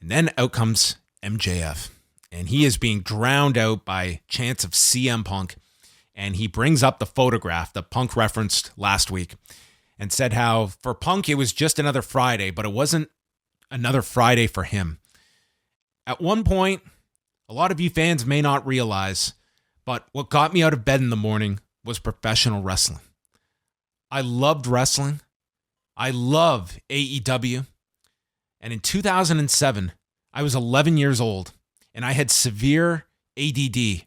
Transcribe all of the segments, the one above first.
And then out comes MJF. And he is being drowned out by chants of CM Punk. And he brings up the photograph that Punk referenced last week and said how for Punk it was just another Friday, but it wasn't another Friday for him. At one point, a lot of you fans may not realize, but what got me out of bed in the morning was professional wrestling. I loved wrestling. I love AEW. And in 2007, I was 11 years old and I had severe ADD.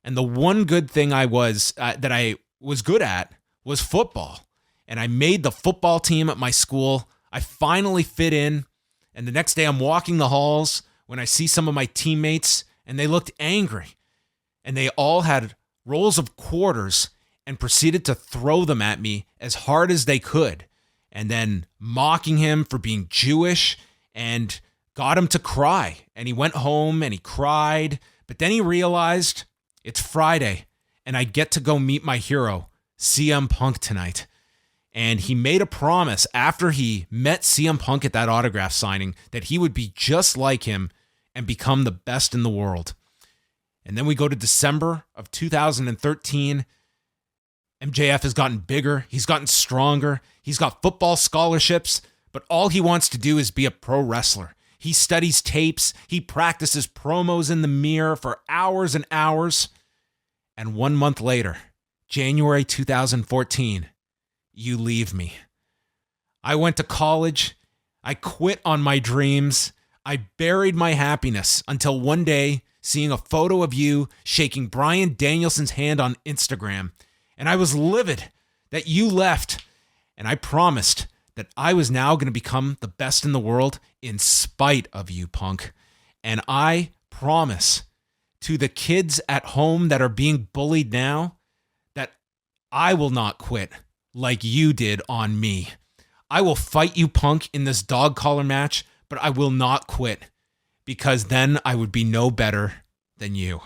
And the one good thing I was good at was football. And I made the football team at my school. I finally fit in. And the next day I'm walking the halls when I see some of my teammates and they looked angry. And they all had rolls of quarters and proceeded to throw them at me as hard as they could. And then mocking him for being Jewish and got him to cry. And he went home and he cried. But then he realized it's Friday and I get to go meet my hero, CM Punk, tonight. And he made a promise after he met CM Punk at that autograph signing that he would be just like him and become the best in the world. And then we go to December of 2013. MJF has gotten bigger. He's gotten stronger. He's got football scholarships, but all he wants to do is be a pro wrestler. He studies tapes. He practices promos in the mirror for hours and hours. And 1 month later, January 2014, you leave me. I went to college. I quit on my dreams. I buried my happiness until one day, seeing a photo of you shaking Bryan Danielson's hand on Instagram. And I was livid that you left. And I promised that I was now going to become the best in the world in spite of you, Punk. And I promise to the kids at home that are being bullied now that I will not quit like you did on me. I will fight you, Punk, in this dog collar match, but I will not quit because then I would be no better than you.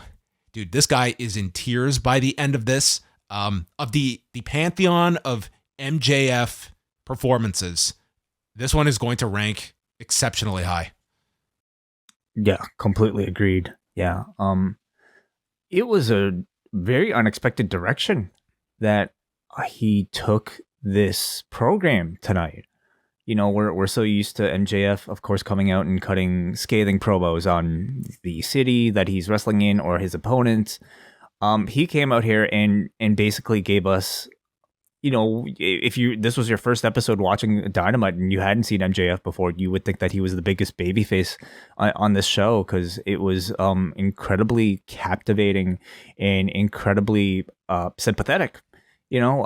Dude, this guy is in tears by the end of this. Of the pantheon of MJF performances, this one is going to rank exceptionally high. Yeah, completely agreed. Yeah. It was a very unexpected direction that he took this program tonight. You know, we're so used to MJF, of course, coming out and cutting scathing promos on the city that he's wrestling in or his opponents. He came out here and basically gave us, you know, if this was your first episode watching Dynamite and you hadn't seen MJF before, you would think that he was the biggest babyface on this show because it was incredibly captivating and incredibly sympathetic. You know,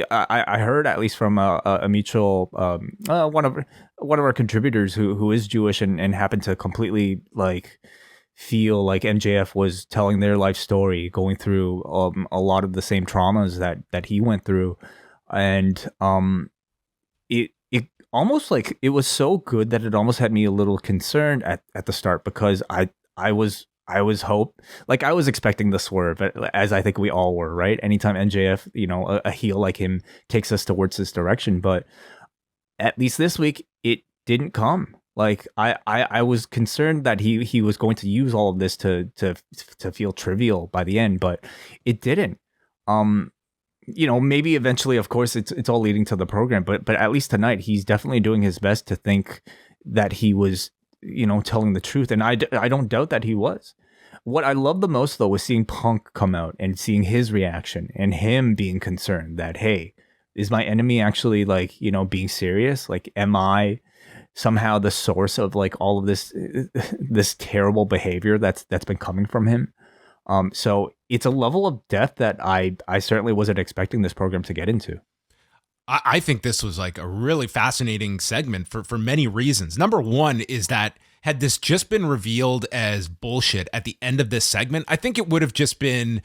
I heard at least from a mutual one of our contributors who is Jewish and happened to completely like feel like MJF was telling their life story, going through a lot of the same traumas that he went through, and it almost like it was so good that it almost had me a little concerned at the start because I was expecting the swerve, as I think we all were, right? Anytime MJF, you know, a heel like him takes us towards this direction, but at least this week it didn't come. Like I was concerned that he was going to use all of this to feel trivial by the end, but it didn't. You know, maybe eventually, of course, it's all leading to the program, but at least tonight he's definitely doing his best to think that he was, you know, telling the truth, and I don't doubt that he was. What I love the most though was seeing Punk come out and seeing his reaction and him being concerned that, hey, is my enemy actually like, you know, being serious? Like, am I somehow the source of like all of this terrible behavior that's been coming from him? So it's a level of depth that I certainly wasn't expecting this program to get into. I think this was like a really fascinating segment for many reasons. Number one is that had this just been revealed as bullshit at the end of this segment, I think it would have just been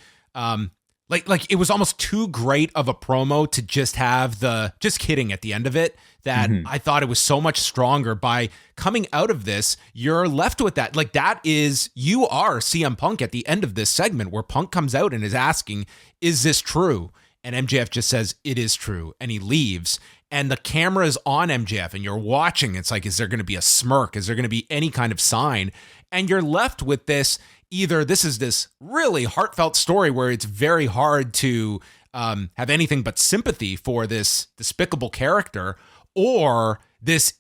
like it was almost too great of a promo to just have the just kidding at the end of it, that I thought it was so much stronger. By coming out of this, you're left with that. Like, that is, you are CM Punk at the end of this segment where Punk comes out and is asking, is this true? And MJF just says, it is true. And he leaves. and the camera is on MJF and you're watching. It's like, is there going to be a smirk? Is there going to be any kind of sign? And you're left with this, either this is this really heartfelt story where it's very hard to have anything but sympathy for this despicable character, or this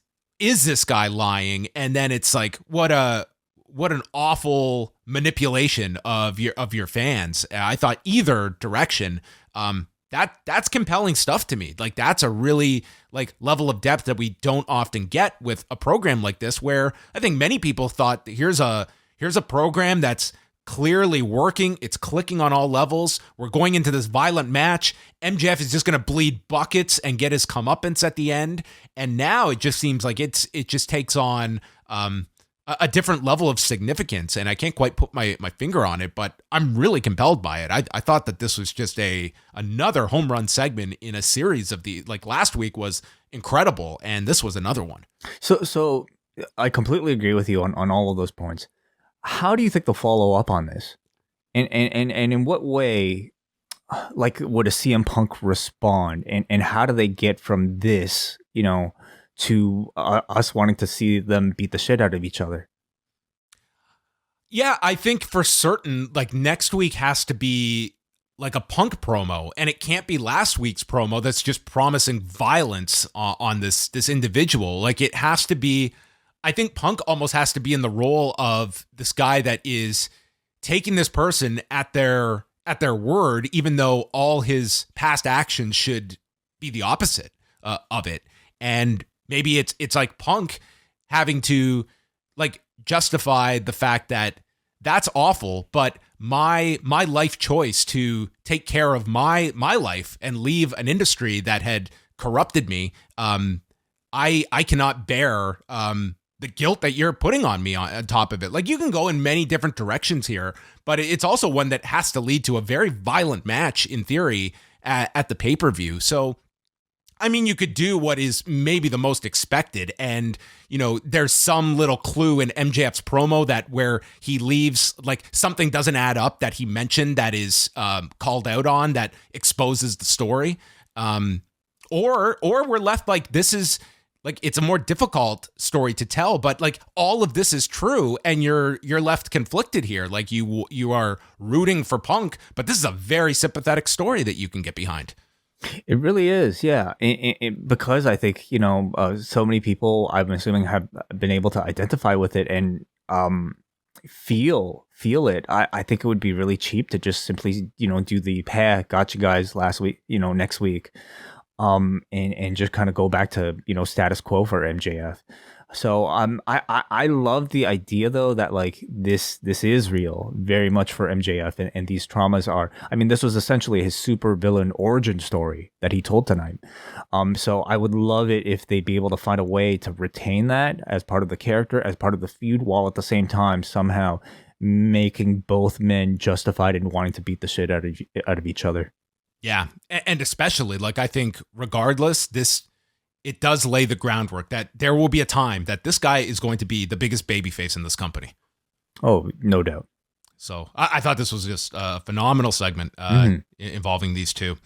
guy lying, and then it's like, what an awful manipulation of your fans. I thought either direction, that's compelling stuff to me. Like, that's a really like level of depth that we don't often get with a program like this, where I think many people thought, here's a program that's clearly working. It's clicking on all levels. We're going into this violent match. MJF is just going to bleed buckets and get his comeuppance at the end. And now it just seems like it just takes on a different level of significance. And I can't quite put my finger on it, but I'm really compelled by it. I thought that this was just another home run segment in a series of like last week was incredible, and this was another one. So I completely agree with you on all of those points. How do you think they'll follow up on this? And in what way, like, would a CM Punk respond? And how do they get from this, to us wanting to see them beat the shit out of each other? Yeah, I think for certain, like, next week has to be like a Punk promo, and it can't be last week's promo that's just promising violence on this individual. Like, it has to be, I think Punk almost has to be in the role of this guy that is taking this person at their word, even though all his past actions should be the opposite of it. And maybe it's like Punk having to like justify the fact that that's awful, but my life choice to take care of my life and leave an industry that had corrupted me, I cannot bear the guilt that you're putting on me on top of it. Like, you can go in many different directions here, but it's also one that has to lead to a very violent match in theory at the pay-per-view. So, I mean, you could do what is maybe the most expected, and there's some little clue in MJF's promo that where he leaves, like, something doesn't add up that he mentioned that is called out on, that exposes the story, or we're left like, this is like, it's a more difficult story to tell, but like, all of this is true, and you're left conflicted here. Like, you are rooting for Punk, but this is a very sympathetic story that you can get behind. It really is, yeah. Because I think so many people, I'm assuming, have been able to identify with it and feel it. I think it would be really cheap to just simply do the got you guys last week, next week, and just kind of go back to status quo for MJF. So I love the idea, though, that like this is real, very much for MJF, and these traumas are, I mean, this was essentially his super villain origin story that he told tonight. So I would love it if they'd be able to find a way to retain that as part of the character, as part of the feud, while at the same time somehow making both men justified in wanting to beat the shit out of each other. Yeah, and especially, like, I think regardless, it does lay the groundwork that there will be a time that this guy is going to be the biggest babyface in this company. Oh, no doubt. So I thought this was just a phenomenal segment involving these two.